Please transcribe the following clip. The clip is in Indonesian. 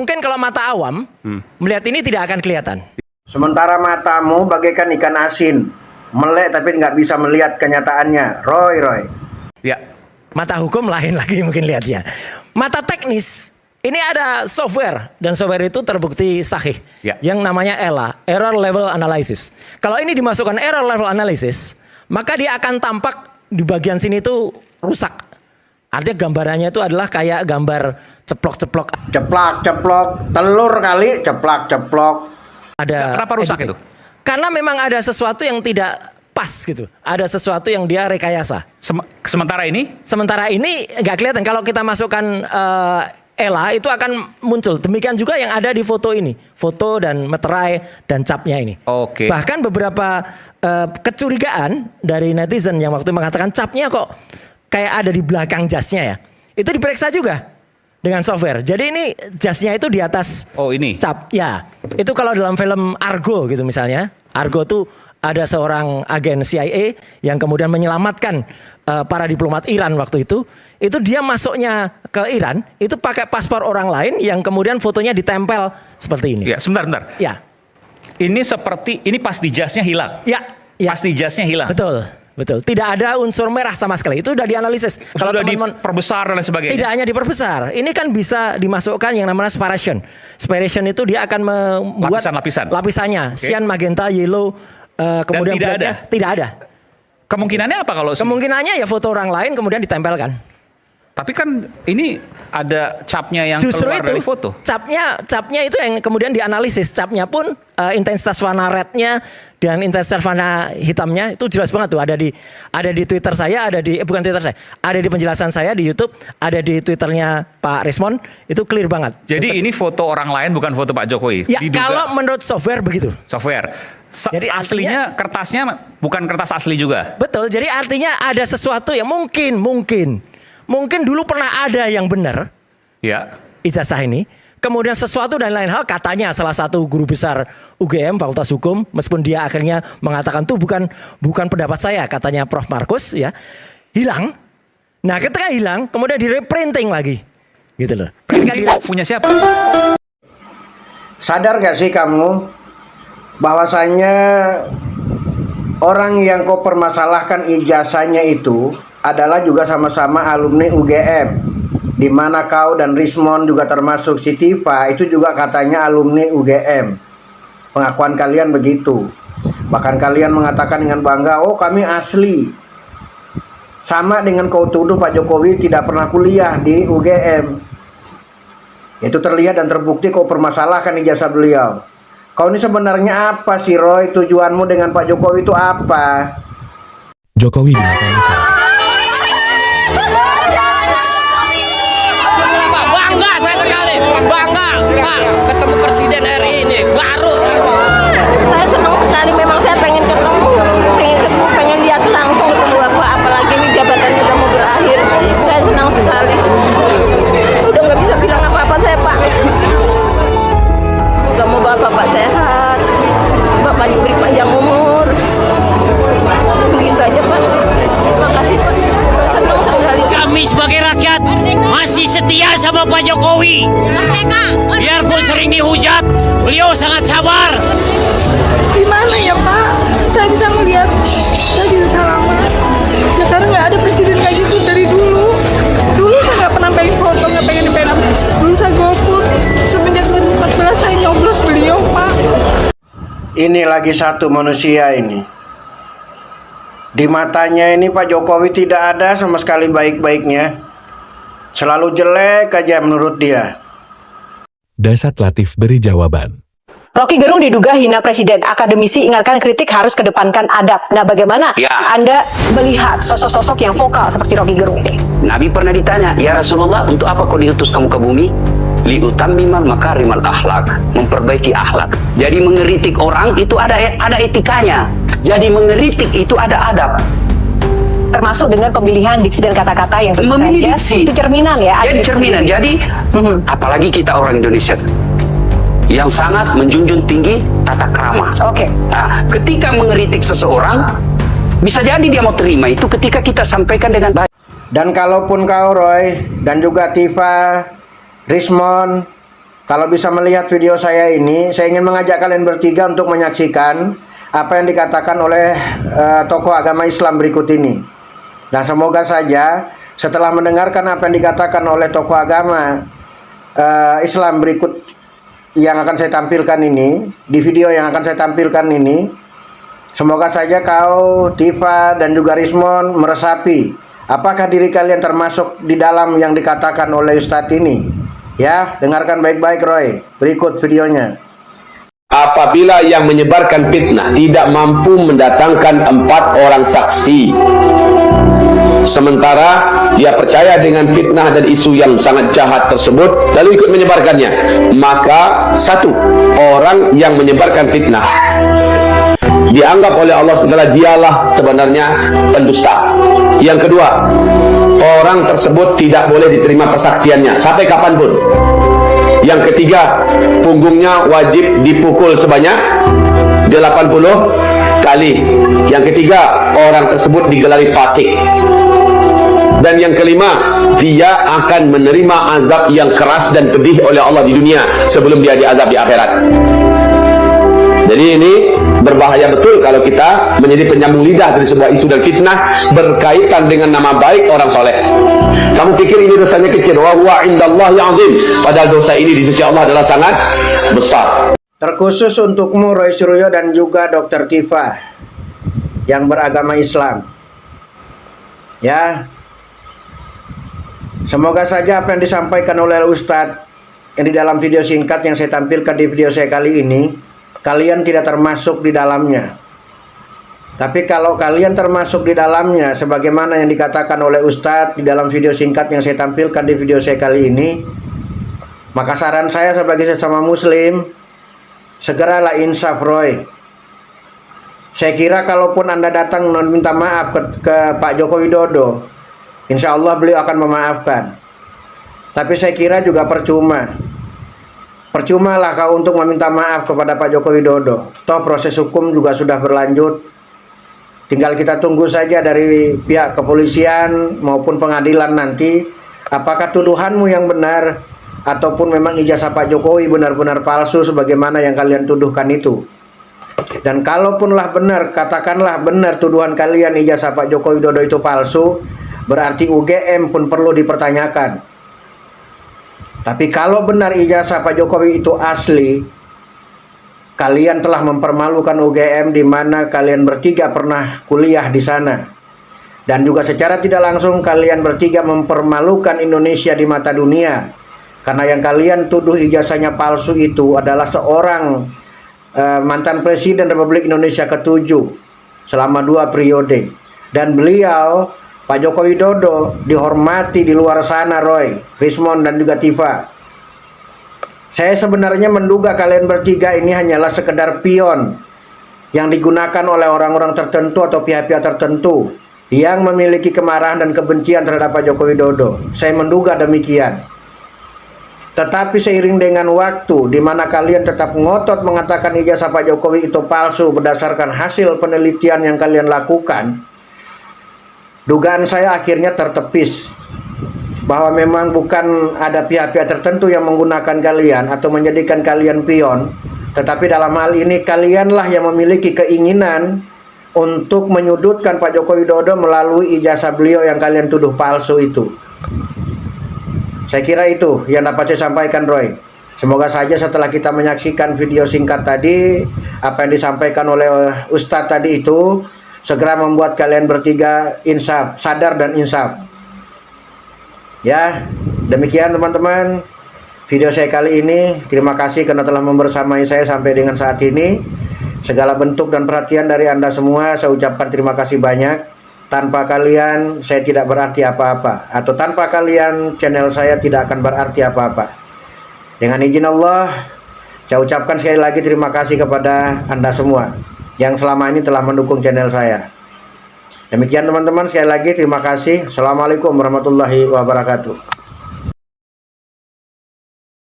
mungkin kalau mata awam melihat ini tidak akan kelihatan. Sementara matamu bagaikan ikan asin, melek tapi nggak bisa melihat kenyataannya. Roy. Ya. Mata hukum lain lagi mungkin lihatnya. Mata teknis, ini ada software dan software itu terbukti sahih. Ya. Yang namanya ELA, Error Level Analysis. Kalau ini dimasukkan Error Level Analysis, maka dia akan tampak di bagian sini itu rusak. Artinya gambarannya itu adalah kayak gambar ceplok-ceplok. Ceplak-ceplok, telur kali, ceplak-ceplok. Ada Kenapa rusak itu? Karena memang ada sesuatu yang tidak pas gitu. Ada sesuatu yang dia rekayasa. Sementara ini? Sementara ini nggak kelihatan. Kalau kita masukkan ELA itu akan muncul. Demikian juga yang ada di foto ini. Foto dan meterai dan capnya ini. Oke. Bahkan beberapa kecurigaan dari netizen yang waktu mengatakan capnya kok kayak ada di belakang jasnya ya. Itu diperiksa juga dengan software. Jadi ini jasnya itu di atas ini cap. Ya, itu kalau dalam film Argo gitu misalnya. Argo tuh ada seorang agen CIA yang kemudian menyelamatkan para diplomat Iran waktu itu. Itu dia masuknya ke Iran itu pakai paspor orang lain yang kemudian fotonya ditempel seperti ini. Ya, sebentar. Ya. Ini pas di jasnya hilang. Ya. Pas di jasnya hilang. Betul. Tidak ada unsur merah sama sekali. Itu sudah dianalisis. Kalau diperbesar dan sebagainya. Tidak hanya diperbesar. Ini kan bisa dimasukkan yang namanya separation. Separation itu dia akan membuat lapisannya. Cyan, magenta, yellow, kemudian tidak ada. Kemungkinannya apa kalau kemungkinannya ya foto orang lain kemudian ditempelkan. Tapi kan ini ada capnya yang justru keluar itu, dari foto. Capnya itu yang kemudian dianalisis. Capnya pun intensitas warna rednya dan intensitas warna hitamnya itu jelas banget tuh. Ada di Twitter saya, bukan Twitter saya, ada di penjelasan saya di YouTube, ada di Twitternya Pak Rismon, itu clear banget. Jadi ini foto orang lain bukan foto Pak Jokowi. Ya, kalau menurut software begitu. Software. Jadi aslinya kertasnya bukan kertas asli juga. Betul. Jadi artinya ada sesuatu yang mungkin dulu pernah ada yang benar. Ya. Ijazah ini. Kemudian sesuatu dan lain hal katanya salah satu guru besar UGM Fakultas Hukum, meskipun dia akhirnya mengatakan tuh bukan pendapat saya, katanya Prof Markus ya. Hilang. Nah, ketika hilang kemudian di reprinting lagi. Gitu loh. Punya siapa? Sadar gak sih kamu bahwasanya orang yang kau permasalahkan ijazahnya itu adalah juga sama-sama alumni UGM, di mana kau dan Rismon juga termasuk si Tifa itu juga katanya alumni UGM. Pengakuan kalian begitu. Bahkan kalian mengatakan dengan bangga, oh kami asli. Sama dengan kau tuduh Pak Jokowi tidak pernah kuliah di UGM. Itu terlihat dan terbukti kau permasalahkan ijazah beliau. Kau ini sebenarnya apa sih Roy? Tujuanmu dengan Pak Jokowi itu apa? Jokowi mengatakan bangga saya sekali, bangga Pak ketemu Presiden RI ini baru. Saya senang sekali, memang saya pengen ketemu, pengen lihat langsung ketemu Bapak, apalagi ini jabatannya udah mau berakhir. Saya senang sekali. Udah nggak bisa bilang apa-apa saya Pak. Semoga mau Bapak sehat, Bapak diberi panjang umur. Begitu aja Pak. Terima kasih Pak. Senang sekali. Kami sebagai rakyat masih setia sama Pak Jokowi. Biarpun sering dihujat, beliau sangat sabar. Gimana ya Pak? Saya bisa melihat, saya bisa salaman. Ya karena nggak ada presiden kayak gitu dari dulu. Dulu saya nggak pernah pengen foto, nggak pengen film. Dulu saya golput. Semenjak 2014 saya nyoblos beliau Pak. Ini lagi satu manusia ini. Di matanya ini Pak Jokowi tidak ada sama sekali baik-baiknya. Selalu jelek aja menurut dia. Dasat Latif beri jawaban. Rocky Gerung diduga hina presiden. Akademisi ingatkan kritik harus kedepankan adab. Nah, bagaimana Anda melihat sosok-sosok yang vokal seperti Rocky Gerung ini? Nabi pernah ditanya, ya Rasulullah, untuk apa kau diutus kamu ke bumi? Liutammimal makarimal akhlak, memperbaiki akhlak. Jadi mengeritik orang itu ada etikanya. Jadi mengeritik itu ada adab. Termasuk dengan pemilihan diksi dan kata-kata yang tentu saja itu cerminan ya. Jadi cerminan. Jadi apalagi kita orang Indonesia yang sangat menjunjung tinggi tata krama. Oke. Nah, ketika mengeritik seseorang, bisa jadi dia mau terima itu ketika kita sampaikan dengan baik. Dan kalaupun kau Roy dan juga Tifa, Rismon, kalau bisa melihat video saya ini, saya ingin mengajak kalian bertiga untuk menyaksikan apa yang dikatakan oleh tokoh agama Islam berikut ini. Nah, semoga saja setelah mendengarkan apa yang dikatakan oleh tokoh agama Islam berikut yang akan saya tampilkan ini, di video yang akan saya tampilkan ini, semoga saja kau, Tifa, dan juga Rismon meresapi apakah diri kalian termasuk di dalam yang dikatakan oleh Ustadz ini. Ya, dengarkan baik-baik Roy. Berikut videonya. Apabila yang menyebarkan fitnah tidak mampu mendatangkan 4 orang saksi, sementara dia percaya dengan fitnah dan isu yang sangat jahat tersebut lalu ikut menyebarkannya, maka 1 orang yang menyebarkan fitnah dianggap oleh Allah Taala dialah sebenarnya pendusta. Yang kedua, orang tersebut tidak boleh diterima persaksiannya sampai kapanpun. Yang ketiga, punggungnya wajib dipukul sebanyak 80 kali. Yang ketiga, orang tersebut digelari fasik. Dan yang kelima, dia akan menerima azab yang keras dan pedih oleh Allah di dunia sebelum dia diazab di akhirat. Jadi ini berbahaya betul kalau kita menjadi penyambung lidah dari sebuah isu dan fitnah berkaitan dengan nama baik orang soleh. Kamu pikir ini dosanya kecil? Wa huwa indallahi azim. Padahal dosa ini di sisi Allah adalah sangat besar. Terkhusus untukmu Roy Suryo dan juga Dr. Tifa yang beragama Islam. Ya. Semoga saja apa yang disampaikan oleh Ustadz yang di dalam video singkat yang saya tampilkan di video saya kali ini, kalian tidak termasuk di dalamnya. Tapi kalau kalian termasuk di dalamnya sebagaimana yang dikatakan oleh Ustadz di dalam video singkat yang saya tampilkan di video saya kali ini, maka saran saya sebagai sesama muslim, segeralah insaf Roy. Saya kira kalaupun Anda datang meminta maaf ke Pak Joko Widodo, insya Allah beliau akan memaafkan. Tapi saya kira juga percuma. Percumalah kau untuk meminta maaf kepada Pak Joko Widodo. Toh proses hukum juga sudah berlanjut. Tinggal kita tunggu saja dari pihak kepolisian maupun pengadilan nanti, apakah tuduhanmu yang benar ataupun memang ijazah Pak Jokowi benar-benar palsu sebagaimana yang kalian tuduhkan itu. Dan kalaupunlah benar, katakanlah benar tuduhan kalian ijazah Pak Joko Widodo itu palsu, berarti UGM pun perlu dipertanyakan. Tapi kalau benar ijazah Pak Jokowi itu asli, kalian telah mempermalukan UGM di mana kalian bertiga pernah kuliah di sana. Dan juga secara tidak langsung kalian bertiga mempermalukan Indonesia di mata dunia. Karena yang kalian tuduh ijazahnya palsu itu adalah seorang mantan Presiden Republik Indonesia ke-7 selama 2 periode. Dan beliau, Pak Joko Widodo, dihormati di luar sana Roy, Rismon dan juga Tifa. Saya sebenarnya menduga kalian bertiga ini hanyalah sekedar pion yang digunakan oleh orang-orang tertentu atau pihak-pihak tertentu yang memiliki kemarahan dan kebencian terhadap Pak Joko Widodo. Saya menduga demikian. Tetapi seiring dengan waktu di mana kalian tetap ngotot mengatakan ijazah Pak Jokowi itu palsu berdasarkan hasil penelitian yang kalian lakukan, dugaan saya akhirnya tertepis bahwa memang bukan ada pihak-pihak tertentu yang menggunakan kalian atau menjadikan kalian pion, tetapi dalam hal ini kalianlah yang memiliki keinginan untuk menyudutkan Pak Joko Widodo melalui ijazah beliau yang kalian tuduh palsu itu. Saya kira itu yang dapat saya sampaikan Roy. Semoga saja setelah kita menyaksikan video singkat tadi, apa yang disampaikan oleh Ustadz tadi itu segera membuat kalian bertiga insaf, sadar dan insaf. Ya, demikian teman-teman video saya kali ini. Terima kasih karena telah membersamai saya sampai dengan saat ini. Segala bentuk dan perhatian dari Anda semua saya ucapkan terima kasih banyak. Tanpa kalian saya tidak berarti apa-apa, atau tanpa kalian channel saya tidak akan berarti apa-apa. Dengan izin Allah, saya ucapkan sekali lagi terima kasih kepada Anda semua yang selama ini telah mendukung channel saya. Demikian teman-teman, sekali lagi terima kasih. Assalamualaikum warahmatullahi wabarakatuh.